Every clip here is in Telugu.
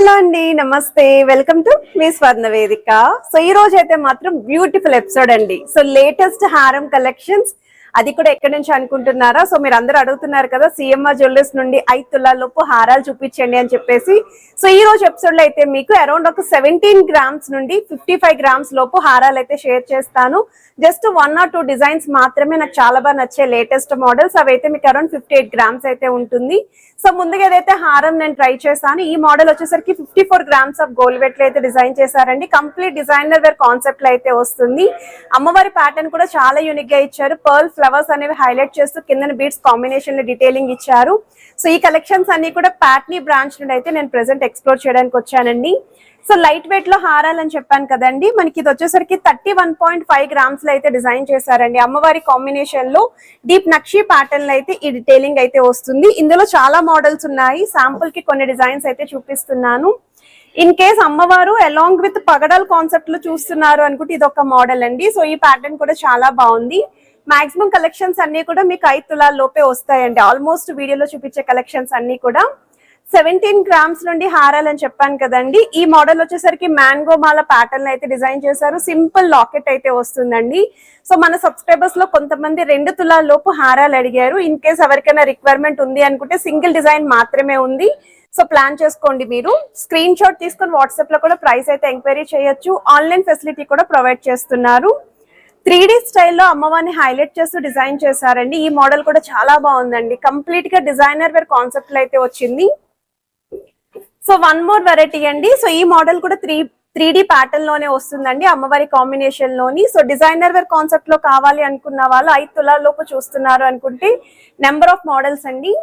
హలో అండి, నమస్తే. వెల్కమ్ టు మీ స్వర్ణ వేదిక. సో ఈ రోజు అయితే మాత్రం బ్యూటిఫుల్ ఎపిసోడ్ అండి. సో లేటెస్ట్ హారం కలెక్షన్స్, అది కూడా ఎక్కడి నుంచి అనుకుంటున్నారా? సో మీరు అందరూ అడుగుతున్నారు కదా, సిఎంఆర్ జ్యువెలర్స్ నుండి 5 తులాల లోపు హారాలు చూపించండి అని చెప్పేసి. సో ఈ రోజు ఎపిసోడ్ లో అయితే మీకు అరౌండ్ ఒక 17 గ్రామ్స్ నుండి 55 గ్రామ్స్ లోపు హారాలు అయితే షేర్ చేస్తాను. జస్ట్ 1 or 2 డిజైన్స్ మాత్రమే నాకు చాలా బాగా నచ్చే లేటెస్ట్ మోడల్స్. అవి అయితే మీకు అరౌండ్ 58 గ్రామ్స్ అయితే ఉంటుంది. సో ముందుగా ఏదైతే హారం నేను ట్రై చేశాను, ఈ మోడల్ వచ్చేసరికి 54 గ్రామ్స్ ఆఫ్ గోల్డ్ వెట్ లో అయితే డిజైన్ చేశారండి. కంప్లీట్ డిజైనర్ వేర్ కాన్సెప్ట్ లో అయితే వస్తుంది. అమ్మవారి ప్యాటర్న్ కూడా చాలా యూనిక్ గా ఇచ్చారు. పర్ల్ ఫ్లవర్స్ అనేవి హైలైట్ చేస్తూ కింద బీడ్స్ కాంబినేషన్ లో డీటెయిలింగ్ ఇచ్చారు. సో ఈ కలెక్షన్స్ అన్ని కూడా ప్యాట్నీ బ్రాంచ్ నుండి అయితే నేను ప్రెసెంట్ ఎక్స్ప్లోర్ చేయడానికి వచ్చానండి. సో లైట్ వెయిట్ లో హారాలని చెప్పాను కదండి, మనకి ఇది వచ్చేసరికి 31.5 గ్రామ్స్ లో అయితే డిజైన్ చేశారండి. అమ్మవారి కాంబినేషన్ లో డీప్ నక్షి ప్యాటర్న్ లో అయితే ఈ డీటెయిలింగ్ అయితే వస్తుంది. ఇందులో చాలా మోడల్స్ ఉన్నాయి. శాంపుల్ కి కొన్ని డిజైన్స్ అయితే చూపిస్తున్నాను. ఇన్ కేస్ అమ్మవారు అలాంగ్ విత్ పగడాల్ కాన్సెప్ట్ లో చూస్తున్నారు అనుకుంటే ఇది ఒక మోడల్ అండి. సో ఈ ప్యాటర్న్ కూడా చాలా బాగుంది. మాక్సిమం కలెక్షన్స్ అన్ని కూడా మీకు 5 తులాల లోపే వస్తాయండి. ఆల్మోస్ట్ వీడియోలో చూపించే కలెక్షన్స్ అన్ని కూడా 17 గ్రామ్స్ నుండి హారాలని చెప్పాను కదండి. ఈ మోడల్ వచ్చేసరికి మ్యాంగో మాల ప్యాటర్న్ అయితే డిజైన్ చేశారు. సింపుల్ లాకెట్ అయితే వస్తుందండి. సో మన సబ్స్క్రైబర్స్ లో కొంతమంది 2 తులాల లోపు హారాలు అడిగారు. ఇన్ కేస్ ఎవరికైనా రిక్వైర్మెంట్ ఉంది అనుకుంటే సింగిల్ డిజైన్ మాత్రమే ఉంది. సో ప్లాన్ చేసుకోండి. మీరు స్క్రీన్ షాట్ తీసుకొని వాట్సాప్ లో కూడా ప్రైస్ అయితే ఎంక్వైరీ చేయొచ్చు. ఆన్లైన్ ఫెసిలిటీ కూడా ప్రొవైడ్ చేస్తున్నారు. 3D స్టైల్లో అమ్మవారిని హైలైట్ చేస్తూ డిజైన్ చేశారండి. ఈ మోడల్ కూడా చాలా బాగుందండి. కంప్లీట్ గా డిజైనర్ వేర్ కాన్సెప్ట్ లో అయితే వచ్చింది. సో 1 మోర్ వెరైటీ అండి. సో ఈ మోడల్ కూడా 3D ప్యాటర్న్ లోనే వస్తుందండి, అమ్మవారి కాంబినేషన్ లోని. సో డిజైనర్ వేర్ కాన్సెప్ట్ లో కావాలి అనుకున్న వాళ్ళు 5 తులాల లోపు చూస్తున్నారు అనుకుంటే నెంబర్ ఆఫ్ మోడల్స్ అండి.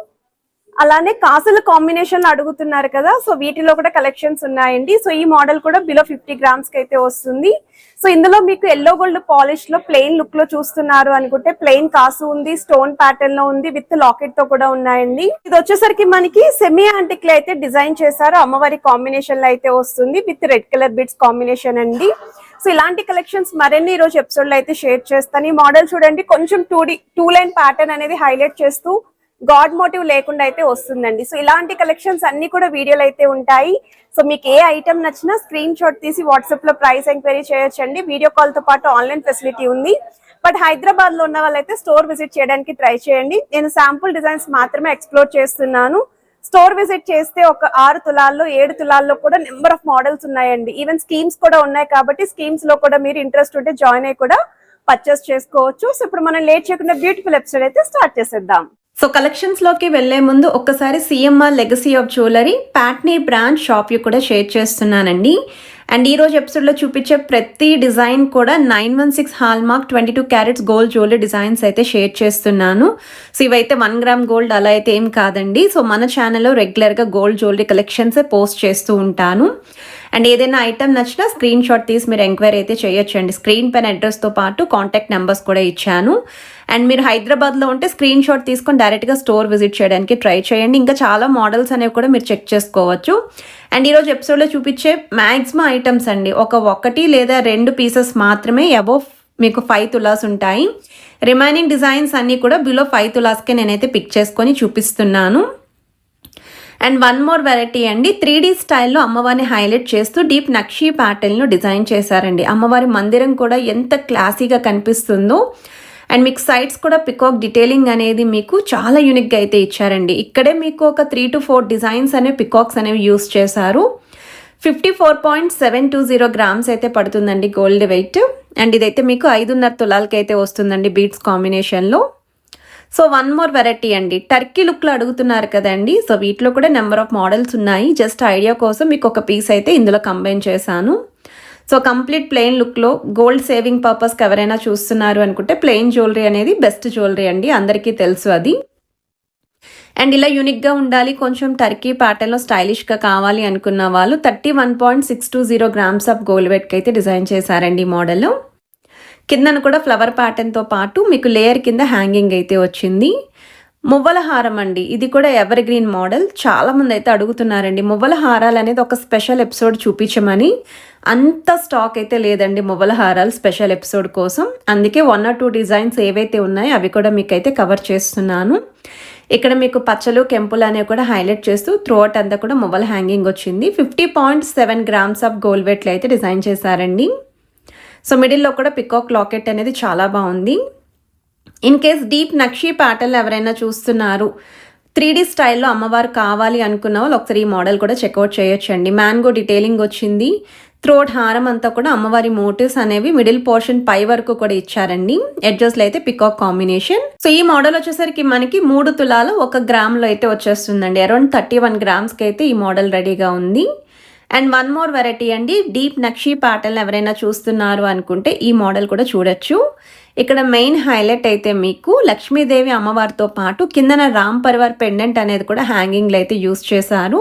అలానే కాసుల కాంబినేషన్ అడుగుతున్నారు కదా, సో వీటిలో కూడా కలెక్షన్స్ ఉన్నాయండి. సో ఈ మోడల్ కూడా బిలో 50 గ్రామ్స్ కి అయితే వస్తుంది. సో ఇందులో మీకు ఎల్లో గోల్డ్ పాలిష్ లో ప్లెయిన్ లుక్ లో చూస్తున్నారు అనుకుంటే ప్లెయిన్ కాసు ఉంది, స్టోన్ ప్యాటర్న్ లో ఉంది, విత్ లాకెట్ తో కూడా ఉన్నాయండి. ఇది వచ్చేసరికి మనకి సెమీ యాంటిక్ లో అయితే డిజైన్ చేశారు. అమ్మవారి కాంబినేషన్ లో అయితే వస్తుంది with red colour bits combination అండి. సో ఇలాంటి కలెక్షన్స్ మరిన్ని ఈ రోజు ఎపిసోడ్ లో అయితే షేర్ చేస్తాను. ఈ మోడల్ చూడండి, కొంచెం 2 లైన్ ప్యాటర్న్ అనేది హైలైట్ చేస్తూ గాడ్ మోటివ్ లేకుండా అయితే వస్తుందండి. సో ఇలాంటి కలెక్షన్స్ అన్ని కూడా వీడియోలు అయితే ఉంటాయి. సో మీకు ఏ ఐటమ్ నచ్చినా స్క్రీన్ షాట్ తీసి వాట్సాప్ లో ప్రైస్ ఎంక్వైరీ చేయొచ్చండి. వీడియో కాల్ తో పాటు ఆన్లైన్ ఫెసిలిటీ ఉంది. బట్ హైదరాబాద్ లో ఉన్న వాళ్ళైతే స్టోర్ విజిట్ చేయడానికి ట్రై చేయండి. నేను శాంపుల్ డిజైన్స్ మాత్రమే ఎక్స్ప్లోర్ చేస్తున్నాను. స్టోర్ విజిట్ చేస్తే ఒక 6 తులాల్లో 7 తులాల్లో కూడా నెంబర్ ఆఫ్ మోడల్స్ ఉన్నాయండి. ఈవెన్ స్కీమ్స్ కూడా ఉన్నాయి కాబట్టి స్కీమ్స్ లో కూడా మీరు ఇంట్రెస్ట్ ఉంటే జాయిన్ అయ్యి కూడా పర్చేస్ చేసుకోవచ్చు. సో ఇప్పుడు మనం లేట్ చేయకుండా బ్యూటిఫుల్ ఎపిసోడ్ అయితే స్టార్ట్ చేసేద్దాం. సో కలెక్షన్స్ లోకి వెళ్లే ముందు ఒక్కసారి CMR legacy of jewellery Patny branch shop కూడా షేర్ చేస్తున్నానండి. అండ్ ఈ రోజు ఎపిసోడ్ లో చూపించే ప్రతి డిజైన్ కూడా 916 hall mark 22 carats gold jewellery designs అయితే షేర్ చేస్తున్నాను. సో ఇవైతే 1 గ్రామ్ గోల్డ్ అలా అయితే ఏం కాదండి. సో మన ఛానల్లో రెగ్యులర్ గా గోల్డ్ జ్యువెలరీ కలెక్షన్స్ పోస్ట్ చేస్తూ ఉంటాను. అండ్ ఏదైనా ఐటమ్ నచ్చినా స్క్రీన్ షాట్ తీసి మీరు ఎంక్వైరీ అయితే చేయొచ్చండి. స్క్రీన్ పైన అడ్రస్తో పాటు కాంటాక్ట్ నెంబర్స్ కూడా ఇచ్చాను. అండ్ మీరు హైదరాబాద్లో ఉంటే స్క్రీన్ షాట్ తీసుకొని డైరెక్ట్గా స్టోర్ విజిట్ చేయడానికి ట్రై చేయండి. ఇంకా చాలా మోడల్స్ అనేవి కూడా మీరు చెక్ చేసుకోవచ్చు. అండ్ ఈరోజు ఎపిసోడ్లో చూపించే మ్యాక్సిమం ఐటమ్స్ అండి ఒకటి లేదా 2 పీసెస్ మాత్రమే అబోవ్ మీకు 5 తులాస్ ఉంటాయి. రిమైనింగ్ డిజైన్స్ అన్నీ కూడా బిలో 5 తులాస్కే నేనైతే పిక్ చేసుకొని చూపిస్తున్నాను. అండ్ 1 మోర్ వెరైటీ అండి, 3D స్టైల్లో అమ్మవారిని హైలైట్ చేస్తూ డీప్ నక్షి ప్యాటర్న్లో డిజైన్ చేశారండి. అమ్మవారి మందిరం కూడా ఎంత క్లాసీగా కనిపిస్తుందో. అండ్ మీకు సైడ్స్ కూడా పికాక్ డీటెయిలింగ్ అనేది మీకు చాలా యూనిక్గా అయితే ఇచ్చారండి. ఇక్కడే మీకు ఒక 3 to 4 డిజైన్స్ అనేవి పికాక్స్ అనేవి యూస్ చేశారు. 54.720 గ్రామ్స్ అయితే పడుతుందండి గోల్డ్ వెయిట్. అండ్ ఇదైతే మీకు 5.5 తులాలకి అయితే వస్తుందండి బీడ్స్ కాంబినేషన్లో. సో 1 మోర్ వెరైటీ అండి, టర్కీ లుక్లో అడుగుతున్నారు కదండి. సో వీటిలో కూడా నెంబర్ ఆఫ్ మోడల్స్ ఉన్నాయి. జస్ట్ ఐడియా కోసం మీకు ఒక పీస్ అయితే ఇందులో కంబైన్ చేశాను. సో కంప్లీట్ ప్లెయిన్ లుక్లో గోల్డ్ సేవింగ్ పర్పస్కి ఎవరైనా చూస్తున్నారు అనుకుంటే ప్లెయిన్ జ్యువెలరీ అనేది బెస్ట్ జ్యువెలరీ అండి, అందరికీ తెలుసు అది. అండ్ ఇలా యూనిక్గా ఉండాలి, కొంచెం టర్కీ ప్యాటర్న్లో స్టైలిష్గా కావాలి అనుకున్న వాళ్ళు 31.620 గ్రామ్స్ ఆఫ్ గోల్డ్ వెయిట్కి అయితే డిజైన్ చేశారండి ఈ మోడల్. కిందను కూడా ఫ్లవర్ ప్యాటర్న్తో పాటు మీకు లేయర్ కింద హ్యాంగింగ్ అయితే వచ్చింది. మువ్వల హారం అండి, ఇది కూడా ఎవర్ గ్రీన్ మోడల్. చాలా మంది అయితే అడుగుతున్నారండి మువ్వల హారాలు అనేది ఒక స్పెషల్ ఎపిసోడ్ చూపించమని. అంత స్టాక్ అయితే లేదండి మువ్వల హారాలు స్పెషల్ ఎపిసోడ్ కోసం. అందుకే 1 or 2 డిజైన్స్ ఏవైతే ఉన్నాయో అవి కూడా మీకైతే కవర్ చేస్తున్నాను. ఇక్కడ మీకు పచ్చలు కెంపులు అనేవి కూడా హైలైట్ చేస్తూ త్రోట్ అంతా కూడా మొబైల్ హ్యాంగింగ్ వచ్చింది. 50.7 గ్రామ్స్ ఆఫ్ గోల్డ్ వెయిట్లో అయితే డిజైన్ చేశారండి. సో మిడిల్లో కూడా పికాక్ లాకెట్ అనేది చాలా బాగుంది. In case deep nakshi pattern ఎవరైనా చూస్తున్నారు, 3D స్టైల్లో అమ్మవారు కావాలి అనుకున్న వాళ్ళు ఒకసారి ఈ మోడల్ కూడా చెక్అవుట్ చేయొచ్చండి. మ్యాంగో డీటెయిలింగ్ వచ్చింది. త్రోట్ హారం అంతా కూడా అమ్మవారి మోటివ్స్ అనేవి మిడిల్ పోర్షన్ పై వరకు కూడా ఇచ్చారండి. ఎడ్జెస్లో అయితే పికాక్ కాంబినేషన్. సో ఈ మోడల్ వచ్చేసరికి మనకి 3 తులాలు 1 గ్రామ్లో అయితే వచ్చేస్తుందండి. అరౌండ్ 31 గ్రామ్స్కి అయితే ఈ మోడల్ రెడీగా ఉంది. అండ్ వన్ మోర్ వెరైటీ అండి, డీప్ నక్షీ ప్యాటర్న్ ఎవరైనా చూస్తున్నారు అనుకుంటే ఈ మోడల్ కూడా చూడొచ్చు. ఇక్కడ మెయిన్ హైలైట్ అయితే మీకు లక్ష్మీదేవి అమ్మవారితో పాటు కిందన రామ్ పరివార్ పెండెంట్ అనేది కూడా హ్యాంగింగ్లో అయితే యూస్ చేశారు.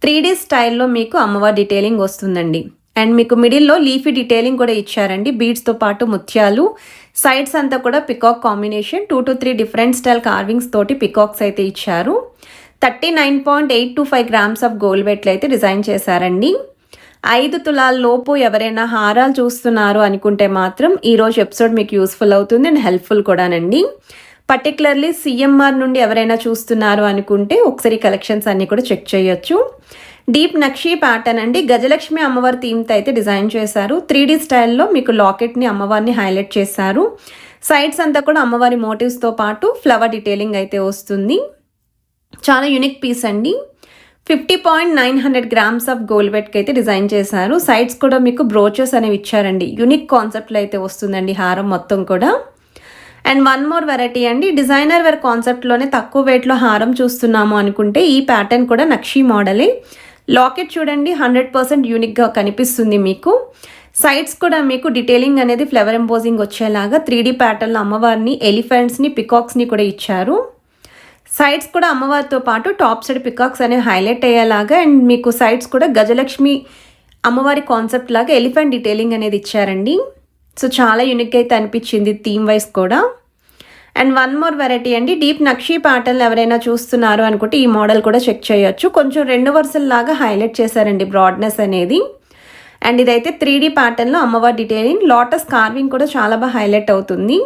3D స్టైల్లో మీకు అమ్మవారి డీటెయిలింగ్ వస్తుందండి. అండ్ మీకు మిడిల్లో లీఫీ డీటెయిలింగ్ కూడా ఇచ్చారండి. బీడ్స్తో పాటు ముత్యాలు, సైడ్స్ అంతా కూడా peacock combination. 2 to 3 different style carvings తోటి పికాక్స్ అయితే ఇచ్చారు. 39.825 గ్రామ్స్ ఆఫ్ గోల్డ్ వెయిట్లో అయితే డిజైన్ చేశారండి. 5 తులాల లోపు ఎవరైనా హారాలు చూస్తున్నారు అనుకుంటే మాత్రం ఈరోజు ఎపిసోడ్ మీకు యూస్ఫుల్ అవుతుంది అండ్ హెల్ప్ఫుల్ కూడానండి. పర్టికులర్లీ సిఎంఆర్ నుండి ఎవరైనా చూస్తున్నారు అనుకుంటే ఒకసారి కలెక్షన్స్ అన్నీ కూడా చెక్ చేయొచ్చు. డీప్ నక్షీ ప్యాటర్న్ అండి, గజలక్ష్మి అమ్మవారి థీమ్తో అయితే డిజైన్ చేశారు. 3D స్టైల్లో మీకు లాకెట్ని అమ్మవారిని హైలైట్ చేశారు. సైడ్స్ అంతా కూడా అమ్మవారి మోటివ్స్తో పాటు ఫ్లవర్ డీటెయిలింగ్ అయితే వస్తుంది. చాలా యూనిక్ పీస్ అండి. 50.900 గ్రామ్స్ ఆఫ్ గోల్డ్ వెయిట్కి అయితే డిజైన్ చేశారు. సైడ్స్ కూడా మీకు బ్రోచెస్ అనేవి ఇచ్చారండి. యూనిక్ కాన్సెప్ట్లో అయితే వస్తుందండి హారం మొత్తం కూడా. అండ్ వన్ మోర్ వెరైటీ అండి, డిజైనర్ వేర్ కాన్సెప్ట్లోనే తక్కువ వెయిట్లో హారం చూస్తున్నాము అనుకుంటే ఈ ప్యాటర్న్ కూడా నక్షీ మోడలే. లాకెట్ చూడండి 100% యూనిక్గా కనిపిస్తుంది మీకు. సైడ్స్ కూడా మీకు డీటెయిలింగ్ అనేది ఫ్లవర్ ఎంబోజింగ్ వచ్చేలాగా 3D ప్యాటర్న్లో అమ్మవారిని, ఎలిఫెంట్స్ని, పికాక్స్ని కూడా ఇచ్చారు. సైడ్స్ కూడా అమ్మవారితో పాటు టాప్ సైడ్ పికాక్స్ అనేవి హైలైట్ అయ్యేలాగా అండ్ మీకు సైడ్స్ కూడా గజలక్ష్మి అమ్మవారి కాన్సెప్ట్ లాగా ఎలిఫెంట్ డీటెయిలింగ్ అనేది ఇచ్చారండి. సో చాలా యూనిక్ అయితే అనిపించింది థీమ్ వైజ్ కూడా. అండ్ వన్ మోర్ వెరైటీ అండి, డీప్ నక్షీ ప్యాటర్న్ ఎవరైనా చూస్తున్నారు అనుకుంటే ఈ మోడల్ కూడా చెక్ చేయొచ్చు. కొంచెం 2 వరుసల్లాగా హైలైట్ చేశారండి బ్రాడ్నెస్ అనేది. అండ్ ఇదైతే 3D ప్యాటర్న్లో అమ్మవారి డీటెయిలింగ్, లోటస్ కార్వింగ్ కూడా చాలా బాగా హైలైట్ అవుతుంది.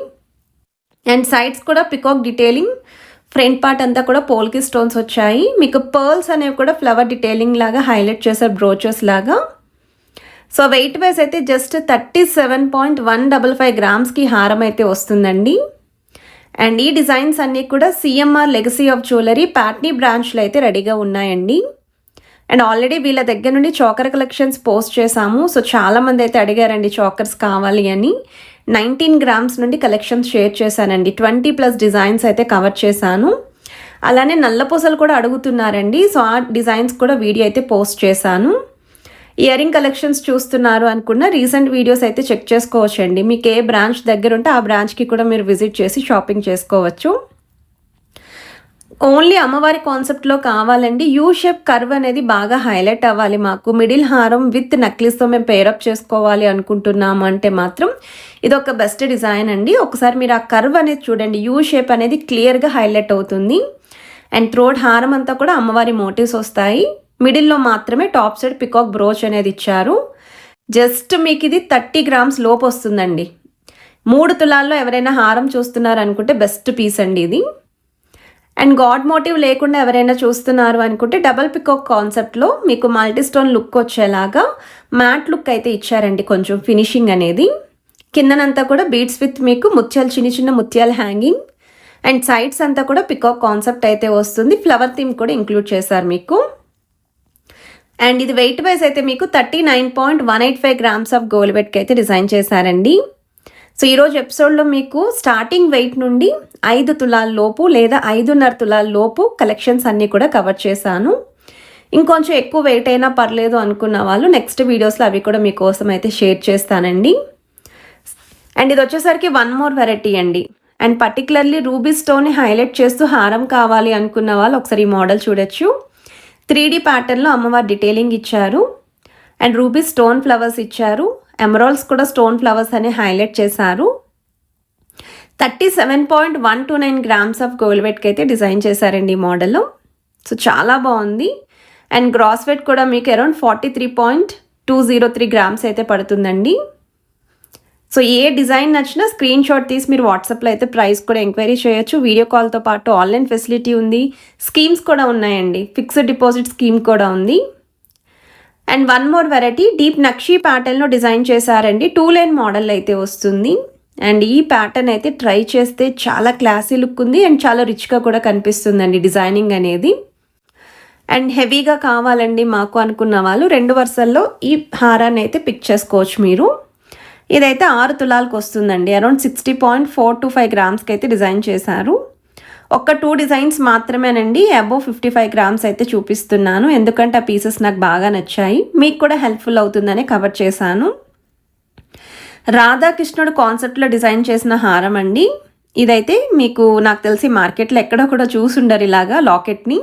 అండ్ సైడ్స్ కూడా పికాక్ డీటెయిలింగ్, ఫ్రంట్ పార్ట్ అంతా కూడా పోల్కి స్టోన్స్ వచ్చాయి. మీకు పర్ల్స్ అనేవి కూడా ఫ్లవర్ డీటెయిలింగ్ లాగా హైలైట్ చేశారు బ్రోచెస్ లాగా. సో వెయిట్ వైజ్ అయితే జస్ట్ 37.155 గ్రామ్స్కి హారం అయితే వస్తుందండి. అండ్ ఈ డిజైన్స్ అన్నీ కూడా CMR legacy of jewellery Patny బ్రాంచ్లో అయితే రెడీగా ఉన్నాయండి. అండ్ ఆల్రెడీ వీళ్ళ దగ్గర నుండి చోకర్ కలెక్షన్స్ పోస్ట్ చేశాము. సో చాలామంది అయితే అడిగారండి చోకర్స్ కావాలి అని. 19 గ్రామ్స్ నుండి కలెక్షన్స్ షేర్ చేశానండి. 20+ డిజైన్స్ అయితే కవర్ చేశాను. అలానే నల్లపూసలు కూడా అడుగుతున్నారండి. సో ఆ డిజైన్స్ కూడా వీడియో అయితే పోస్ట్ చేశాను. ఇయర్ రింగ్ కలెక్షన్స్ చూస్తున్నారు అనుకున్న రీసెంట్ వీడియోస్ అయితే చెక్ చేసుకోవచ్చండి. మీకు ఏ బ్రాంచ్ దగ్గర ఉంటే ఆ బ్రాంచ్కి కూడా మీరు విజిట్ చేసి షాపింగ్ చేసుకోవచ్చు. ఓన్లీ అమ్మవారి కాన్సెప్ట్లో కావాలండి. యూ షేప్ కర్వ్ అనేది బాగా హైలైట్ అవ్వాలి మాకు. మిడిల్ హారం విత్ నెక్లెస్తో మేము పేరప్ చేసుకోవాలి అనుకుంటున్నాము అంటే మాత్రం ఇది ఒక బెస్ట్ డిజైన్ అండి. ఒకసారి మీరు ఆ కర్వ్ అనేది చూడండి, యూ షేప్ అనేది క్లియర్గా హైలైట్ అవుతుంది. అండ్ త్రోట్ హారం అంతా కూడా అమ్మవారి మోటివ్స్ వస్తాయి. మిడిల్లో మాత్రమే టాప్ సైడ్ పికాక్ బ్రోచ్ అనేది ఇచ్చారు. జస్ట్ మీకు ఇది 30 గ్రామ్స్ లోపు వస్తుందండి. 3 తులాల్లో ఎవరైనా హారం చూస్తున్నారు అనుకుంటే బెస్ట్ పీస్ అండి ఇది. అండ్ గాడ్ మోటివ్ లేకుండా ఎవరైనా చూస్తున్నారు అనుకుంటే డబల్ పికాక్ కాన్సెప్ట్లో మీకు మల్టీ స్టోన్ లుక్ వచ్చేలాగా మ్యాట్ లుక్ అయితే ఇచ్చారండి. కొంచెం ఫినిషింగ్ అనేది కిందనంతా కూడా బీడ్స్ విత్ మీకు ముత్యాలు, చిన్న చిన్న ముత్యాలు హ్యాంగింగ్. అండ్ సైడ్స్ అంతా కూడా పికాక్ కాన్సెప్ట్ అయితే వస్తుంది. ఫ్లవర్ థీమ్ కూడా ఇంక్లూడ్ చేశారు మీకు. అండ్ ఇది వెయిట్ వైజ్ అయితే మీకు 39.185 గ్రామ్స్ ఆఫ్ గోల్డ్ వెయిట్కి అయితే డిజైన్ చేశారండి. సో ఈరోజు ఎపిసోడ్లో మీకు స్టార్టింగ్ వెయిట్ నుండి 5 తులాల లోపు లేదా 5.5 తులాల లోపు కలెక్షన్స్ అన్నీ కూడా కవర్ చేశాను. ఇంకొంచెం ఎక్కువ వెయిట్ అయినా పర్లేదు అనుకున్న వాళ్ళు నెక్స్ట్ వీడియోస్లో అవి కూడా మీకోసం అయితే షేర్ చేస్తానండి. అండ్ ఇది వచ్చేసరికి వన్ మోర్ వెరైటీ అండి. అండ్ పర్టికులర్లీ రూబీ స్టోన్ని హైలైట్ చేస్తూ హారం కావాలి అనుకున్న వాళ్ళు ఒకసారి ఈ మోడల్ చూడొచ్చు. 3D ప్యాటర్న్లో అమ్మవారి డీటెయిలింగ్ ఇచ్చారు. అండ్ రూబీ స్టోన్ ఫ్లవర్స్ ఇచ్చారు. ఎమరాల్డ్స్ కూడా స్టోన్ ఫ్లవర్స్ అని హైలైట్ చేశారు. 37.129 గ్రామ్స్ ఆఫ్ గోల్డ్ వెయిట్కి అయితే డిజైన్ చేశారండి ఈ మోడల్లో. సో చాలా బాగుంది. అండ్ గ్రాస్ వెయిట్ కూడా మీకు అరౌండ్ 43.203 గ్రామ్స్ అయితే పడుతుందండి. సో ఏ డిజైన్ నచ్చినా స్క్రీన్ షాట్ తీసి మీరు వాట్సాప్లో అయితే ప్రైస్ కూడా ఎంక్వైరీ చేయొచ్చు. వీడియో కాల్తో పాటు ఆన్లైన్ ఫెసిలిటీ ఉంది. స్కీమ్స్ కూడా ఉన్నాయండి. ఫిక్స్డ్ డిపాజిట్ స్కీమ్ కూడా ఉంది. And one more variety deep nakshi ప్యాటర్న్లో డిజైన్ చేశారండి. 2 లైన్ మోడల్ అయితే వస్తుంది. అండ్ ఈ ప్యాటర్న్ అయితే ట్రై చేస్తే చాలా క్లాసీ లుక్ ఉంది అండ్ చాలా రిచ్గా కూడా కనిపిస్తుందండి డిజైనింగ్ అనేది. అండ్ హెవీగా కావాలండి మాకు అనుకున్న వాళ్ళు 2 వరుసల్లో ఈ హారాన్ని అయితే పిక్ చేసుకోవచ్చు మీరు. ఇదైతే 6 తులాలకు వస్తుందండి. అరౌండ్ 60.425 గ్రామ్స్కి అయితే డిజైన్ చేశారు. ఒక్క 2 డిజైన్స్ మాత్రమేనండి. అబోవ్ 55 గ్రామ్స్ అయితే చూపిస్తున్నాను, ఎందుకంటే ఆ పీసెస్ నాకు బాగా నచ్చాయి. మీకు కూడా హెల్ప్ఫుల్ అవుతుందని కవర్ చేశాను. రాధాకృష్ణుడు కాన్సెప్ట్లో డిజైన్ చేసిన హారం అండి. ఇదైతే మీకు నాకు తెలిసి మార్కెట్లో ఎక్కడో కూడా చూసుండరు ఇలాగా లాకెట్ని.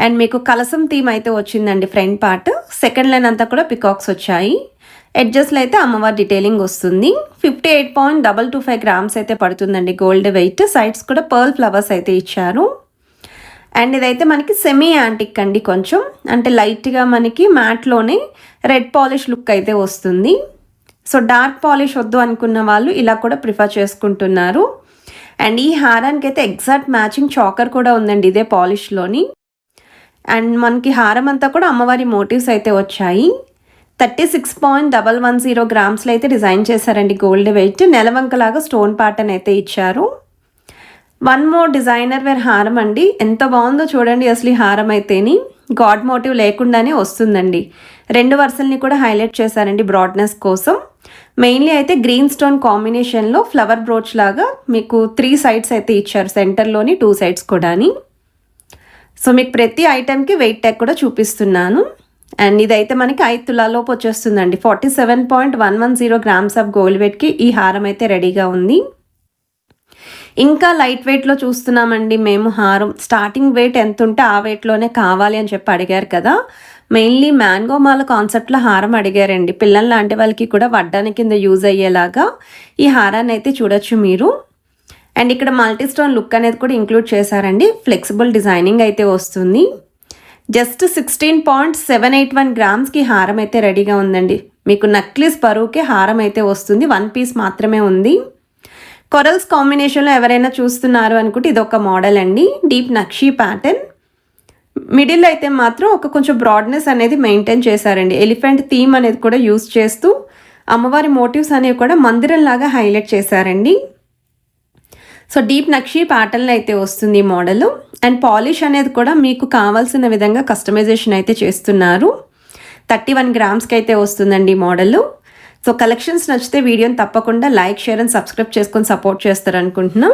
అండ్ మీకు కలసం థీమ్ అయితే వచ్చిందండి ఫ్రంట్ పార్ట్. సెకండ్ లైన్ అంతా కూడా పికాక్స్ వచ్చాయి. ఎడ్జస్ట్లో అయితే అమ్మవారి డీటెయిలింగ్ వస్తుంది. 58.225 గ్రామ్స్ అయితే పడుతుందండి గోల్డ్ వెయిట్. సైడ్స్ కూడా పర్ల్ ఫ్లవర్స్ అయితే ఇచ్చారు. అండ్ ఇదైతే మనకి సెమీ యాంటిక్ అండి, కొంచెం అంటే లైట్గా మనకి మ్యాట్లోనే రెడ్ పాలిష్ లుక్ అయితే వస్తుంది. సో డార్క్ పాలిష్ వద్దు అనుకున్న వాళ్ళు ఇలా కూడా ప్రిఫర్ చేసుకుంటున్నారు. అండ్ ఈ హారానికి అయితే ఎగ్జాక్ట్ మ్యాచింగ్ చాకర్ కూడా ఉందండి ఇదే పాలిష్లోని. అండ్ మనకి హారం అంతా కూడా అమ్మవారి మోటివ్స్ అయితే వచ్చాయి. 36.110 గ్రామ్స్లో అయితే డిజైన్ చేశారండి గోల్డ్ వెయిట్. నెలవంకలాగా స్టోన్ ప్యాటర్న్ అయితే ఇచ్చారు. వన్ మోర్ డిజైనర్ వేర్ హారం అండి. ఎంత బాగుందో చూడండి అసలు ఈ హారం అయితేని. గాడ్ మోటివ్ లేకుండానే వస్తుందండి. 2 వరుసల్ని కూడా హైలైట్ చేశారండి బ్రాడ్నెస్ కోసం. మెయిన్లీ అయితే గ్రీన్ స్టోన్ కాంబినేషన్లో ఫ్లవర్ బ్రోచ్ లాగా మీకు 3 సైడ్స్ అయితే ఇచ్చారు, సెంటర్లోని 2 సైడ్స్ కూడాని. సో మీకు ప్రతి ఐటెంకి వెయిట్ ట్యాగ్ కూడా చూపిస్తున్నాను. అండ్ ఇదైతే మనకి 5 తులాలోపు వచ్చేస్తుందండి. 47.110 గ్రామ్స్ ఆఫ్ గోల్డ్ వెయిట్కి ఈ హారం అయితే రెడీగా ఉంది. ఇంకా లైట్ వెయిట్లో చూస్తున్నామండి మేము హారం. స్టార్టింగ్ వెయిట్ ఎంత ఉంటే ఆ వెయిట్లోనే కావాలి అని చెప్పి అడిగారు కదా. మెయిన్లీ మ్యాంగో మాల కాన్సెప్ట్లో హారం అడిగారండి. పిల్లల లాంటి వాళ్ళకి కూడా వడ్డానికి కింద యూజ్ అయ్యేలాగా ఈ హారాన్ని అయితే చూడొచ్చు మీరు. అండ్ ఇక్కడ మల్టీ స్టోన్ లుక్ అనేది కూడా ఇంక్లూడ్ చేశారండి. ఫ్లెక్సిబుల్ డిజైనింగ్ అయితే వస్తుంది. జస్ట్ 16.781 గ్రామ్స్కి హారం అయితే రెడీగా ఉందండి. మీకు నక్లీస్ బరువుకే హారం అయితే వస్తుంది. 1 పీస్ మాత్రమే ఉంది. కొరల్స్ కాంబినేషన్లో ఎవరైనా చూస్తున్నారు అనుకుంటే ఇదొక మోడల్ అండి. Deep nakshi pattern. మిడిల్ అయితే మాత్రం ఒక కొంచెం బ్రాడ్నెస్ అనేది మెయింటైన్ చేశారండి. ఎలిఫెంట్ థీమ్ అనేది కూడా యూజ్ చేస్తూ అమ్మవారి మోటివ్స్ అనేవి కూడా మందిరంలాగా హైలైట్ చేశారండి. సో డీప్ నక్షీ ప్యాటర్న్ అయితే వస్తుంది ఈ మోడల్. అండ్ పాలిష్ అనేది కూడా మీకు కావాల్సిన విధంగా కస్టమైజేషన్ అయితే చేస్తున్నారు. 31 గ్రామ్స్కి అయితే వస్తుందండి ఈ మోడల్. సో కలెక్షన్స్ నచ్చితే వీడియోని తప్పకుండా లైక్, షేర్ అండ్ సబ్స్క్రైబ్ చేసుకొని సపోర్ట్ చేస్తారు అనుకుంటున్నాం.